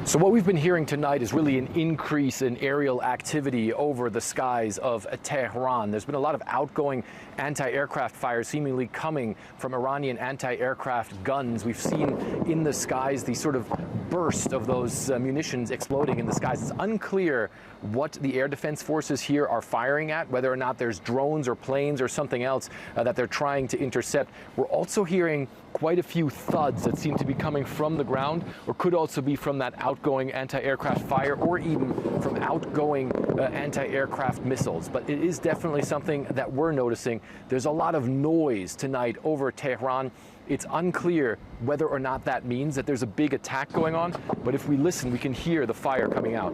So what we've been hearing tonight is really an increase in aerial activity over the skies of Tehran. There's been a lot of outgoing anti-aircraft fire seemingly coming from Iranian anti-aircraft guns. We've seen in the skies the sort of burst of those munitions exploding in the skies. It's unclear what the air defense forces here are firing at, whether or not there's drones or planes or something else that they're trying to intercept. We're also hearing quite a few thuds that seem to be coming from the ground, or could also be from that outgoing anti-aircraft fire, or even from outgoing anti-aircraft missiles. But it is definitely something that we're noticing. There's a lot of noise tonight over Tehran. It's unclear whether or not that means that there's a big attack going on, but if we listen, we can hear the fire coming out.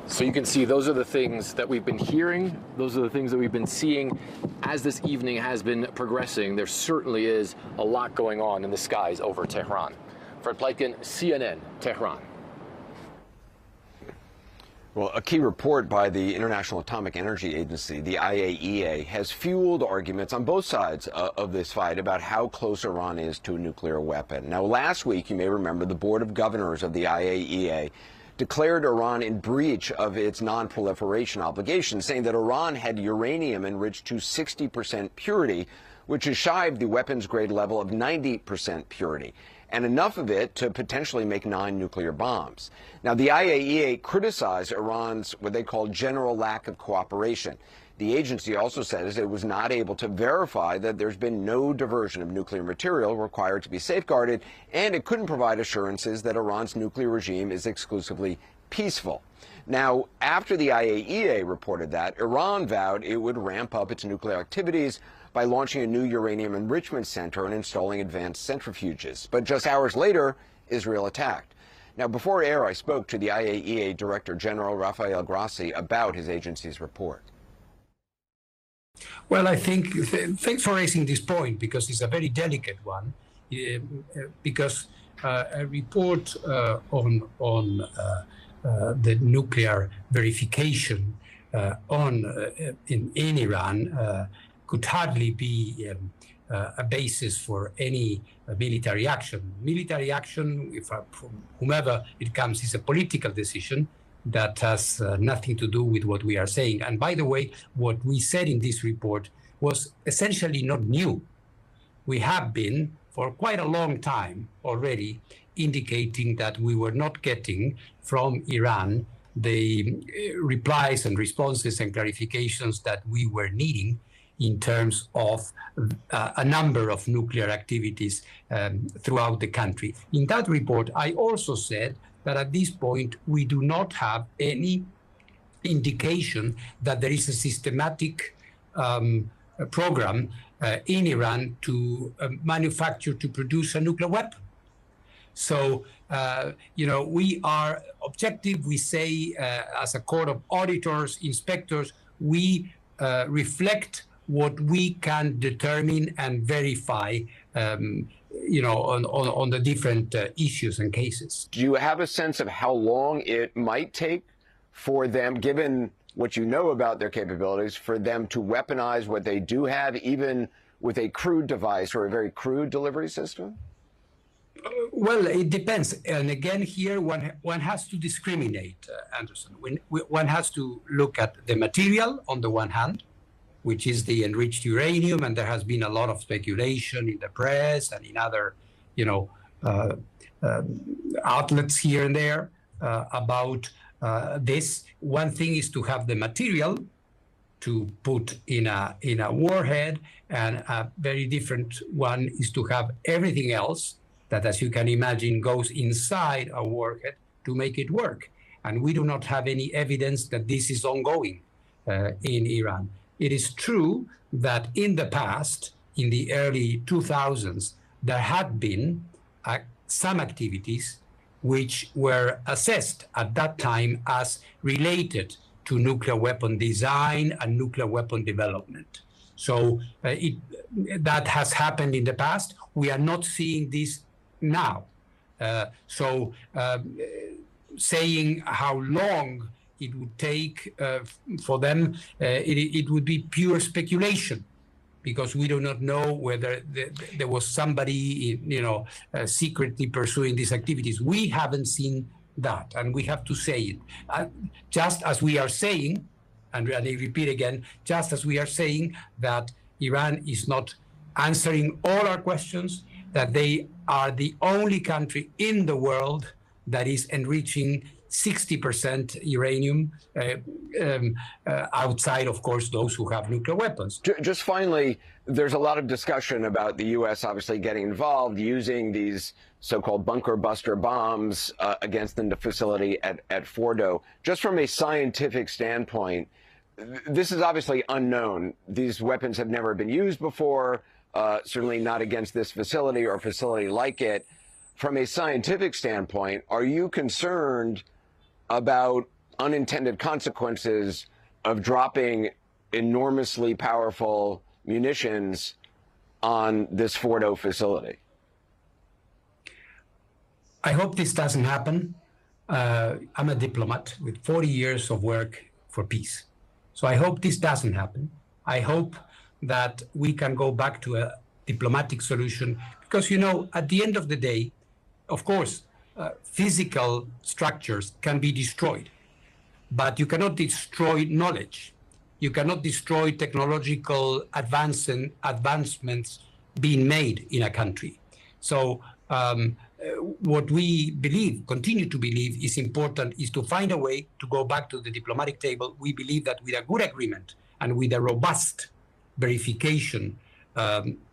So you can see those are the things that we've been hearing. Those are the things that we've been seeing as this evening has been progressing. There certainly is a lot going on in the skies over Tehran. Fred Pleitgen, CNN, Tehran. Well, a key report by the International Atomic Energy Agency, the IAEA, has fueled arguments on both sides of this fight about how close Iran is to a nuclear weapon. Now, last week, you may remember, the Board of Governors of the IAEA declared Iran in breach of its non-proliferation obligation, saying that Iran had uranium enriched to 60% purity, which is shy of the weapons-grade level of 90% purity, and enough of it to potentially make 9 nuclear bombs. Now, the IAEA criticized Iran's what they call general lack of cooperation. The agency also says it was not able to verify that there's been no diversion of nuclear material required to be safeguarded, and it couldn't provide assurances that Iran's nuclear regime is exclusively peaceful. Now, after the IAEA reported that, Iran vowed it would ramp up its nuclear activities by launching a new uranium enrichment center and installing advanced centrifuges. But just hours later, Israel attacked. Now, before air, I spoke to the IAEA Director General Rafael Grossi about his agency's report. Well, I think, thanks for raising this point, because it's a very delicate one, because a report on the nuclear verification in Iran could hardly be a basis for any military action. Military action, from whomever it comes, is a political decision that has nothing to do with what we are saying. And by the way, what we said in this report was essentially not new. We have been, for quite a long time already, indicating that we were not getting from Iran the replies and responses and clarifications that we were needing in terms of a number of nuclear activities throughout the country. In that report, I also said that at this point, we do not have any indication that there is a systematic program in Iran to manufacture, to produce a nuclear weapon. So, we are objective. We say, as a court of auditors, inspectors, we reflect what we can determine and verify on the different issues and cases. Do you have a sense of how long it might take for them, given what you know about their capabilities, for them to weaponize what they do have, even with a crude device or a very crude delivery system? Well, it depends. And again, here one has to discriminate, Anderson. One has to look at the material on the one hand, which is the enriched uranium, and there has been a lot of speculation in the press and in other, outlets here and there about this. One thing is to have the material to put in a warhead, and a very different one is to have everything else that, as you can imagine, goes inside a warhead to make it work. And we do not have any evidence that this is ongoing in Iran. It is true that in the past, in the early 2000s, there had been some activities which were assessed at that time as related to nuclear weapon design and nuclear weapon development. So that has happened in the past. We are not seeing this now. Saying how long it would take for them, it would be pure speculation, because we do not know whether there was somebody, secretly pursuing these activities. We haven't seen that, and we have to say it. Just as we are saying, and I repeat again, just as we are saying that Iran is not answering all our questions, that they are the only country in the world that is enriching 60% uranium, outside, of course, those who have nuclear weapons. Just finally, there's a lot of discussion about the U.S. obviously getting involved, using these so-called bunker buster bombs against the facility at Fordo. Just from a scientific standpoint, this is obviously unknown. These weapons have never been used before, certainly not against this facility or a facility like it. From a scientific standpoint, are you concerned about unintended consequences of dropping enormously powerful munitions on this Fordo facility? I hope this doesn't happen. I'm a diplomat with 40 years of work for peace. So I hope this doesn't happen. I hope that we can go back to a diplomatic solution, because, at the end of the day, of course, physical structures can be destroyed, but you cannot destroy knowledge. You cannot destroy technological advancements being made in a country. So what we continue to believe is important, is to find a way to go back to the diplomatic table. We believe that with a good agreement and with a robust verification,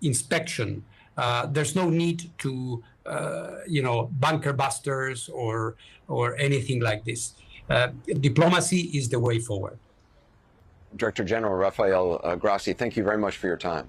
inspection, there's no need to bunker busters or anything like this. Diplomacy is the way forward. Director General Rafael Grossi, thank you very much for your time.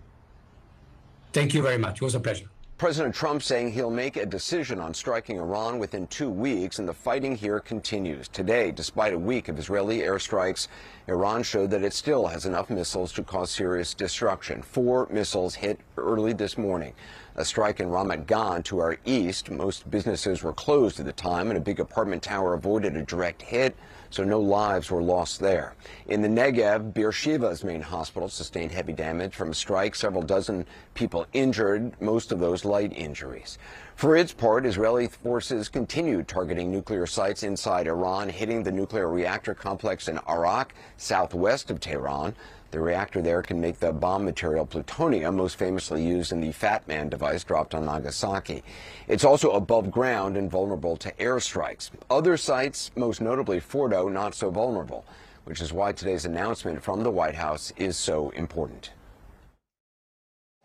Thank you very much. It was a pleasure. President Trump saying he'll make a decision on striking Iran within 2 weeks, and the fighting here continues. Today, despite a week of Israeli airstrikes, Iran showed that it still has enough missiles to cause serious destruction. 4 missiles hit early this morning. A strike in Ramat Gan to our east. Most businesses were closed at the time, and a big apartment tower avoided a direct hit, so no lives were lost there. In the Negev, Beersheva's main hospital sustained heavy damage from a strike. Several dozen people injured, most of those light injuries. For its part, Israeli forces continued targeting nuclear sites inside Iran, hitting the nuclear reactor complex in Arak, southwest of Tehran. The reactor there can make the bomb material plutonium, most famously used in the Fat Man device dropped on Nagasaki. It's also above ground and vulnerable to airstrikes. Other sites, most notably Fordo, not so vulnerable, which is why today's announcement from the White House is so important.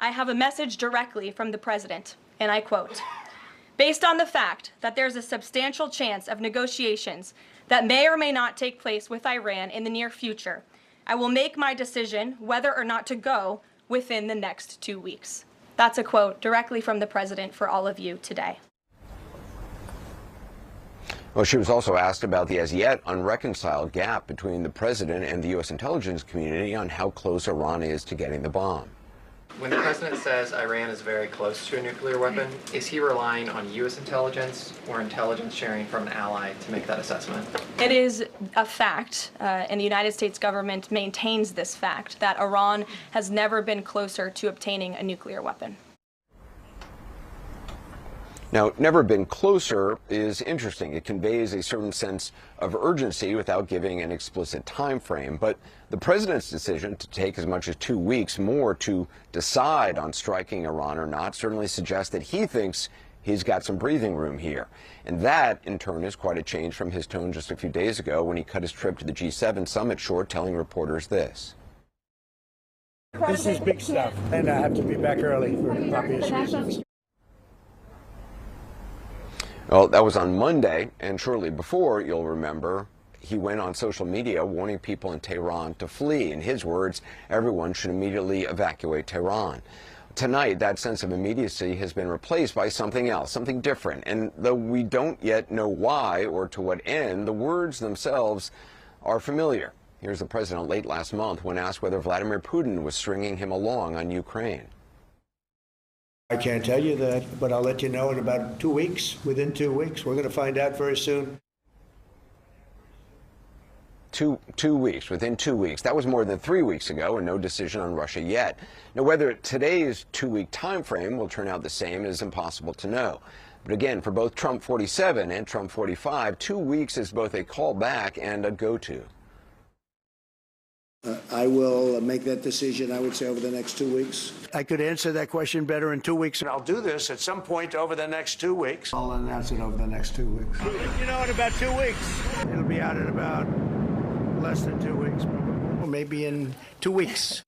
I have a message directly from the president, and I quote, "Based on the fact that there's a substantial chance of negotiations that may or may not take place with Iran in the near future, I will make my decision whether or not to go within the next 2 weeks." That's a quote directly from the president for all of you today. Well, she was also asked about the as yet unreconciled gap between the president and the U.S. intelligence community on how close Iran is to getting the bomb. When the president says Iran is very close to a nuclear weapon, is he relying on U.S. intelligence or intelligence sharing from an ally to make that assessment? It is a fact, and the United States government maintains this fact, that Iran has never been closer to obtaining a nuclear weapon. Now, never been closer is interesting. It conveys a certain sense of urgency without giving an explicit time frame. But the president's decision to take as much as 2 weeks more to decide on striking Iran or not certainly suggests that he thinks he's got some breathing room here. And that, in turn, is quite a change from his tone just a few days ago when he cut his trip to the G7 summit short, telling reporters this. This is big stuff, and I have to be back early for obvious reasons. Well, that was on Monday, and shortly before, you'll remember, he went on social media warning people in Tehran to flee. In his words, everyone should immediately evacuate Tehran. Tonight, that sense of immediacy has been replaced by something else, something different. And though we don't yet know why or to what end, the words themselves are familiar. Here's the president late last month when asked whether Vladimir Putin was stringing him along on Ukraine. I can't tell you that, but I'll let you know in about 2 weeks. Within 2 weeks, we're going to find out very soon. Two weeks, within 2 weeks. That was more than 3 weeks ago, and no decision on Russia yet. Now, whether today's 2-week time frame will turn out the same is impossible to know. But again, for both Trump 47 and Trump 45, 2 weeks is both a callback and a go-to. I will make that decision, I would say, over the next 2 weeks. I could answer that question better in 2 weeks, and I'll do this at some point over the next 2 weeks. I'll announce it over the next 2 weeks. You know, in about 2 weeks. It'll be out in about less than 2 weeks, probably. Or maybe in 2 weeks.